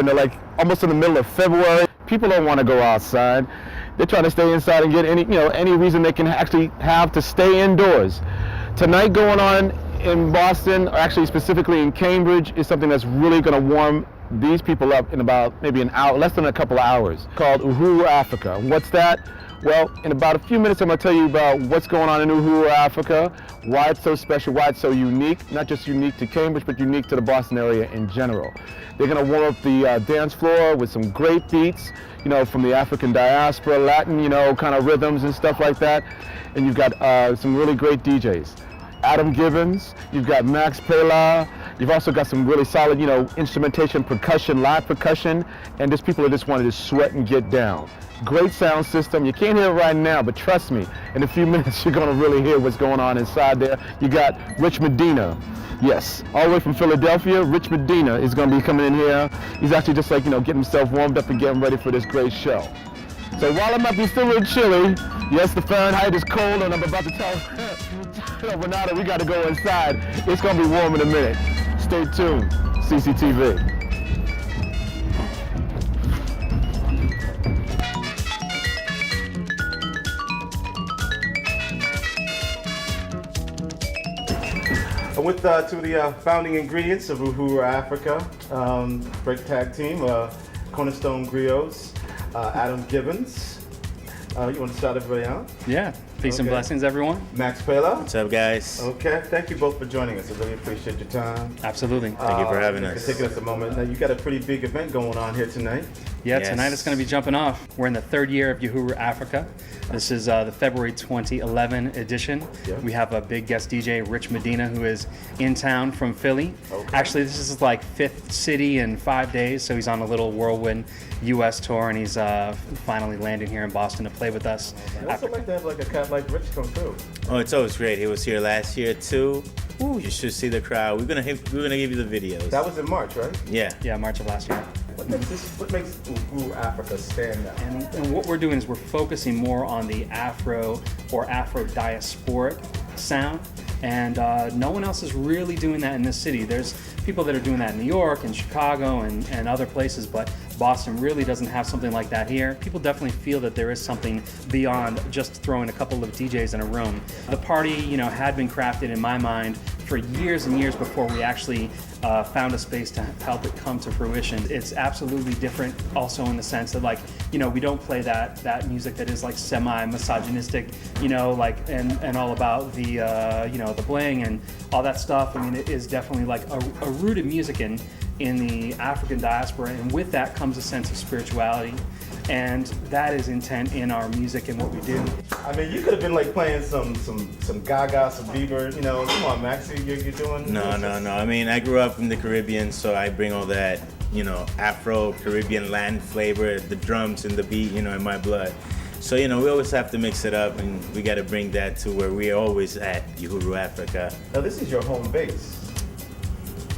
and they're like almost in the middle of February. People don't want to go outside. They're trying to stay inside and get any reason they can actually have to stay indoors. Tonight going on in Boston, or actually specifically in Cambridge, is something that's really going to warm these people up in about maybe an hour, less than a couple of hours, called Uhuru Afrika. What's that? Well, in about a few minutes I'm going to tell you about what's going on in Uhuru Afrika, why it's so special, why it's so unique, not just unique to Cambridge, but unique to the Boston area in general. They're going to warm up the dance floor with some great beats, from the African diaspora, Latin, kind of rhythms and stuff like that. And you've got some really great DJs. Adam Gibbons, you've got Max Pela, you've also got some really solid, instrumentation, percussion, live percussion, and just people that just wanted to sweat and get down. Great sound system. You can't hear it right now, but trust me, in a few minutes you're gonna really hear what's going on inside there. You got Rich Medina. Yes, all the way from Philadelphia, Rich Medina is gonna be coming in here. He's actually just like, getting himself warmed up and getting ready for this great show. So while it might be still a little chilly, yes, the Fahrenheit is cold, and I'm about to tell Renata we gotta go inside. It's gonna be warm in a minute. Stay tuned, CCTV. I'm with two of the founding ingredients of Uhuru Afrika, break tag team, Cornerstone Griots, Adam Gibbons. You want to shout everybody out? Yeah. Peace and blessings, everyone. Max Pela. What's up, guys? Okay. Thank you both for joining us. I really appreciate your time. Absolutely. Thank you for having us. Taking us a moment. Now, you got a pretty big event going on here tonight. Yeah, yes. Tonight it's going to be jumping off. We're in the third year of Uhuru Afrika. This is the February 2011 edition. Yep. We have a big guest DJ, Rich Medina, who is in town from Philly. Okay. Actually, this is like fifth city in 5 days, so he's on a little whirlwind U.S. tour, and he's finally landing here in Boston to play with us. I'd also like to have like a cat like Rich come through. Oh, it's always great. He was here last year too. Ooh, you should see the crowd. We're gonna give you the videos. That was in March, right? Yeah. Yeah, March of last year. What makes Uhuru Afrika stand out? And what we're doing is we're focusing more on the Afro or Afro diasporic sound, and no one else is really doing that in this city. There's people that are doing that in New York and Chicago and other places, but Boston really doesn't have something like that here. People definitely feel that there is something beyond just throwing a couple of DJs in a room. The party, had been crafted in my mind for years and years before we actually found a space to help it come to fruition. It's absolutely different also in the sense that we don't play that music that is like semi-misogynistic, and all about the, the bling and all that stuff. I mean, it is definitely like a rooted music in the African diaspora, and with that comes a sense of spirituality, and that is intent in our music and what we do. I mean, you could have been like playing some Gaga, some Bieber, come on, Max, you're doing. No. I mean, I grew up in the Caribbean, so I bring all that, Afro-Caribbean land flavor, the drums and the beat, in my blood. So, we always have to mix it up, and we got to bring that to where we're always at, Uhuru Afrika. Now, this is your home base.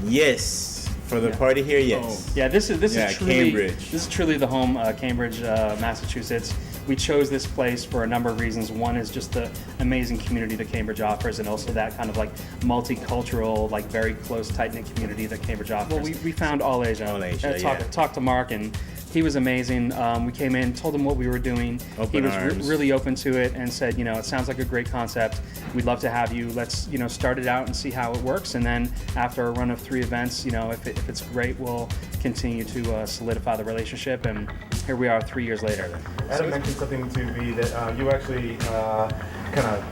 Yes. For the party here, yes. Yeah, this is truly Cambridge. This is truly the home, Cambridge, Massachusetts. We chose this place for a number of reasons. One is just the amazing community that Cambridge offers, and also that kind of like multicultural, like very close, tight-knit community that Cambridge offers. Well, we found All Asia. All Asia, Talked to Mark, and he was amazing. We came in, told him what we were doing. He was really open to it and said, it sounds like a great concept. We'd love to have you. Let's, start it out and see how it works. And then after a run of 3 events, if it's great, we'll continue to solidify the relationship. And here we are 3 years later. Adam mentioned something to me that you actually kind of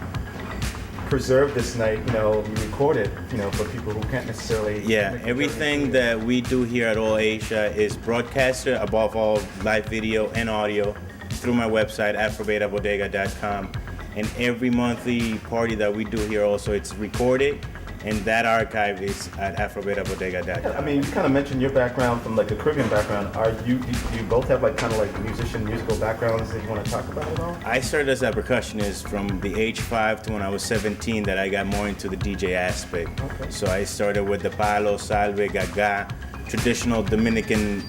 preserve this night, we record it, for people who can't necessarily. Yeah, everything that we do here at All Asia is broadcasted, above all, live video and audio through my website, afrobetabodega.com. And every monthly party that we do here also, it's recorded, and that archive is at afrobetabodega.com. I mean, you kind of mentioned your background from like a Caribbean background. Do you both have like kind of like musical backgrounds that you want to talk about at all? I started as a percussionist from the age 5 to when I was 17 that I got more into the DJ aspect. Okay. So I started with the palo, salve, gaga, traditional Dominican,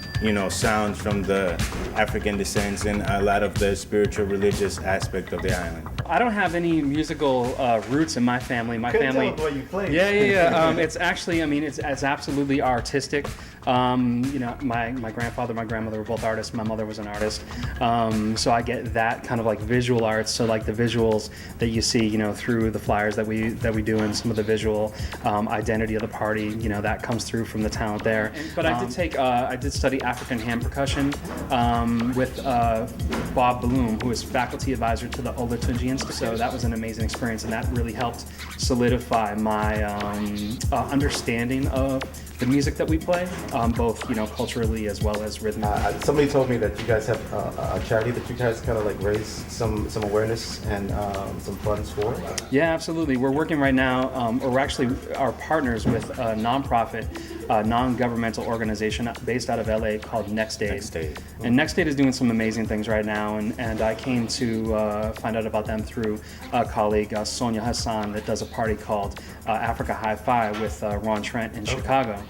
sounds from the African descents and a lot of the spiritual religious aspect of the island. I don't have any musical roots in my family. My Couldn't family. tell the way you played. Yeah. It's actually, I mean, it's absolutely artistic. You know, my grandfather, my grandmother were both artists. My mother was an artist. So I get that kind of like visual arts. So like the visuals that you see, you know, through the flyers that we do, and some of the visual identity of the party, you know, that comes through from the talent there. But I did study African hand percussion with Bob Bloom, who is faculty advisor to the Olatunji Institute. So that was an amazing experience, and that really helped solidify my understanding of the music that we play, both, you know, culturally as well as rhythmically. Somebody told me that you guys have a charity that you guys kind of like raise some awareness and some funds for. Yeah, absolutely. We're working right now, or we're actually are partners with a nonprofit, non-governmental organization based out of LA called Next Aid. And Next Aid is doing some amazing things right now, and I came to find out about them through a colleague, Sonia Hassan, that does a party called Africa Hi-Fi with Ron Trent in Chicago.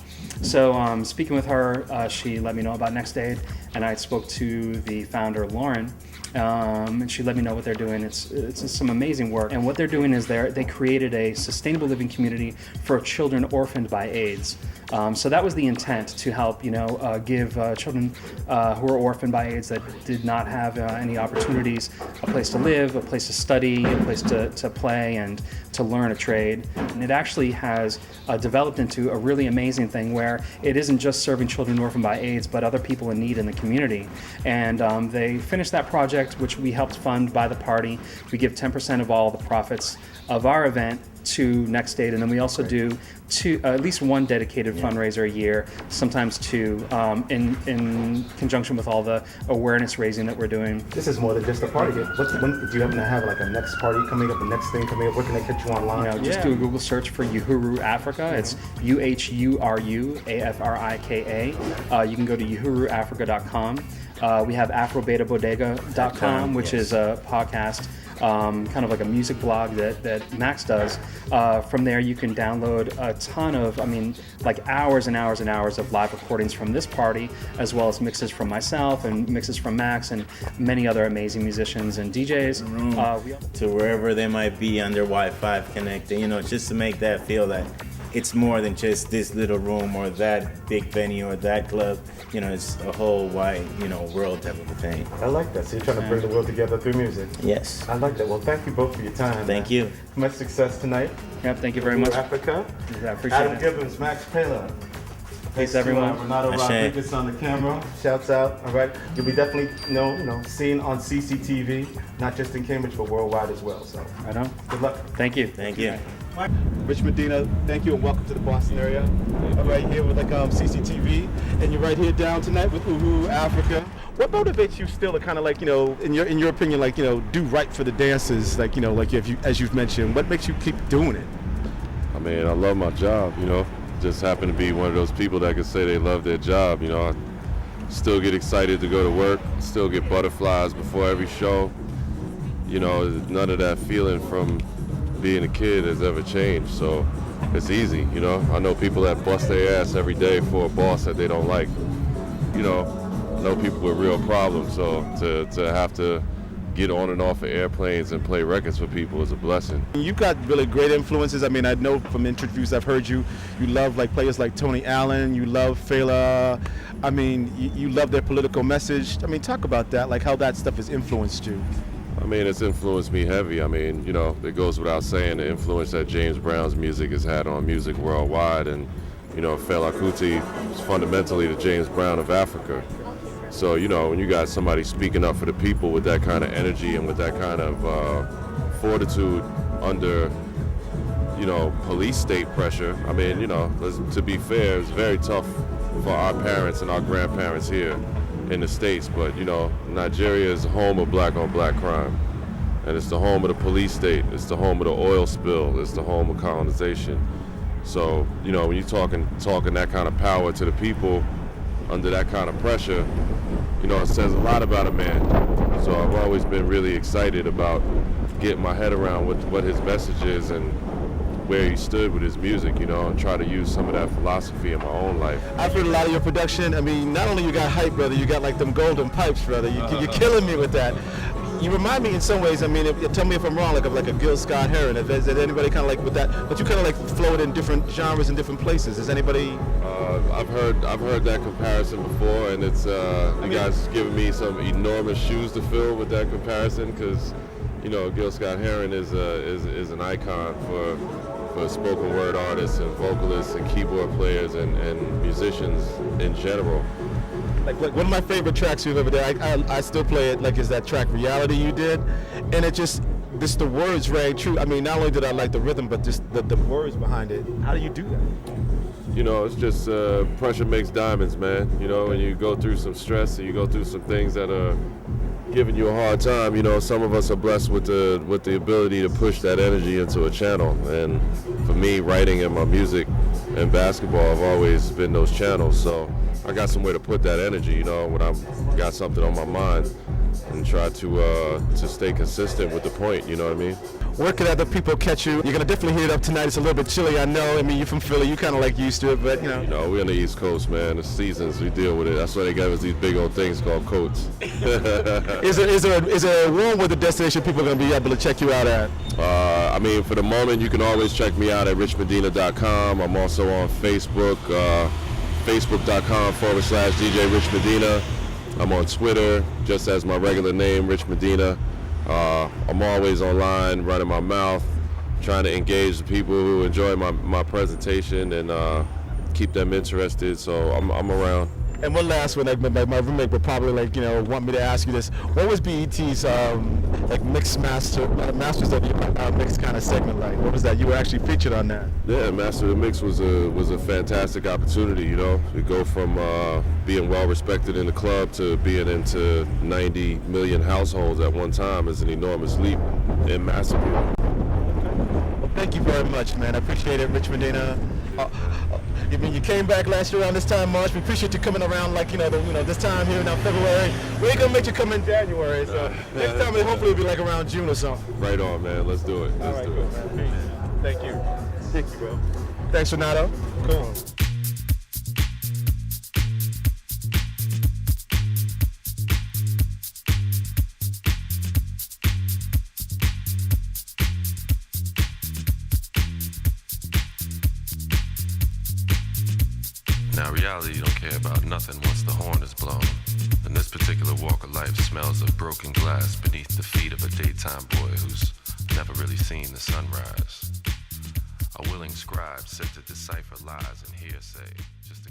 So speaking with her, she let me know about Next Aid, and I spoke to the founder, Lauren, and she let me know what they're doing. It's some amazing work, and what they're doing is they created a sustainable living community for children orphaned by AIDS. So that was the intent, to help, you know, give children who are orphaned by AIDS that did not have any opportunities, a place to live, a place to study, a place to play and to learn a trade. And it actually has developed into a really amazing thing where it isn't just serving children orphaned by AIDS, but other people in need in the community. And they finished that project, which we helped fund by the party. We give 10% of all the profits of our event to Next Aid, and then we also do at least one dedicated fundraiser a year, sometimes two, in conjunction with all the awareness raising that we're doing. This is more than just a party. When do you happen to have like a next party coming up, a next thing coming up? Where can they catch you online? You know, just do a Google search for Uhuru Afrika. It's Uhuru Afrika. You can go to uhuruafrica.com. We have afrobetabodega.com, which is a podcast, kind of like a music blog that Max does. From there, you can download a ton of, like hours and hours and hours of live recordings from this party, as well as mixes from myself and mixes from Max and many other amazing musicians and DJs. To wherever they might be on their Wi-Fi connected, you know, just to make that feel that it's more than just this little room or that big venue or that club. You know, it's a whole wide, you know, world type of a thing. I like that. So you're trying to bring the world together through music. Yes. I like that. Well, thank you both for your time. Thank you. Much success tonight. Yep, thank you very much. Africa. I appreciate Adam it. Gibbons, Max Pela. Thanks, everyone. Renato Rodriguez on the camera. Shouts out. All right. You'll be definitely, seen on CCTV, not just in Cambridge, but worldwide as well. So. Right on. Good luck. Thank you. Thank you. Rich Medina, thank you and welcome to the Boston area. I'm right here with CCTV, and you're right here down tonight with Uhuru Afrika. What motivates you still to kind of in your opinion, do right for the dancers, as you've mentioned? What makes you keep doing it? I mean, I love my job, Just happen to be one of those people that can say they love their job, I still get excited to go to work, still get butterflies before every show. None of that feeling from being a kid has ever changed, so it's easy, I know people that bust their ass every day for a boss that they don't like. I know people with real problems, so to have to get on and off of airplanes and play records for people is a blessing. You've got really great influences. I know from interviews I've heard you love players like Tony Allen, you love Pela. You love their political message. Talk about that, how that stuff has influenced you. It's influenced me heavy. It goes without saying the influence that James Brown's music has had on music worldwide, and Pela is fundamentally the James Brown of Africa. So, when you got somebody speaking up for the people with that kind of energy and with that kind of fortitude under, police state pressure, to be fair, it's very tough for our parents and our grandparents here in the States, but, Nigeria is the home of black on black crime. And it's the home of the police state, it's the home of the oil spill, it's the home of colonization. So, when you're talking that kind of power to the people under that kind of pressure, it says a lot about a man. So I've always been really excited about getting my head around what his message is and where he stood with his music, and try to use some of that philosophy in my own life. I've heard a lot of your production. Not only you got hype, brother, you got them golden pipes, brother. You're killing me with that. you remind me in some ways. I mean, tell me if I'm wrong. Like a Gil Scott Heron. Is there anybody kind of like with that? But you kind of like float in different genres in different places. Is anybody? I've heard that comparison before, and it's you guys giving me some enormous shoes to fill with that comparison, because you know Gil Scott Heron is an icon for spoken word artists and vocalists and keyboard players and musicians in general. Like one of my favorite tracks you've ever did, I still play it, like, is that track Reality you did, and it just the words rang true. I mean, not only did I like the rhythm, but just the words behind it. How do you do that? You know, it's just pressure makes diamonds, man. You know, when you go through some stress and you go through some things that are giving you a hard time, you know, some of us are blessed with the ability to push that energy into a channel. And for me, writing and my music and basketball have always been those channels. So I got somewhere to put that energy, you know, when I've got something on my mind, and try to stay consistent with the point, you know what I mean? Where can other people catch you? You're gonna definitely heat it up tonight. It's a little bit chilly, I know. I mean, you're from Philly, you kind of like used to it, but you know. You know, we're on the East Coast, man. The seasons, we deal with it. That's why they gave us these big old things called coats. Is there a warm weather destination people are gonna be able to check you out at? I mean, for the moment, you can always check me out at richmedina.com. I'm also on Facebook, facebook.com/DJ Rich Medina. I'm on Twitter, just as my regular name, Rich Medina. I'm always online, running my mouth, trying to engage the people who enjoy my presentation and keep them interested. So I'm around. And one last one, my roommate would probably want me to ask you this. What was BET's masters of your mix kind of segment like? What was that? You were actually featured on that. Yeah, Master of the Mix was a fantastic opportunity. You know, to go from being well respected in the club to being into 90 million households at one time is an enormous leap in massive. Well, thank you very much, man. I appreciate it, Rich Medina. I mean, you came back last year around this time, March. We appreciate you coming around, this time here now, February. We ain't gonna make you come in January, so next time hopefully it'll be like around June or something. Right on, man. Let's do it. All right, cool, man. Thank you. Thank you, bro. Thanks, Renato. Cool. Now reality don't care about nothing once the horn is blown. And this particular walk of life smells of broken glass beneath the feet of a daytime boy who's never really seen the sunrise. A willing scribe set to decipher lies and hearsay just to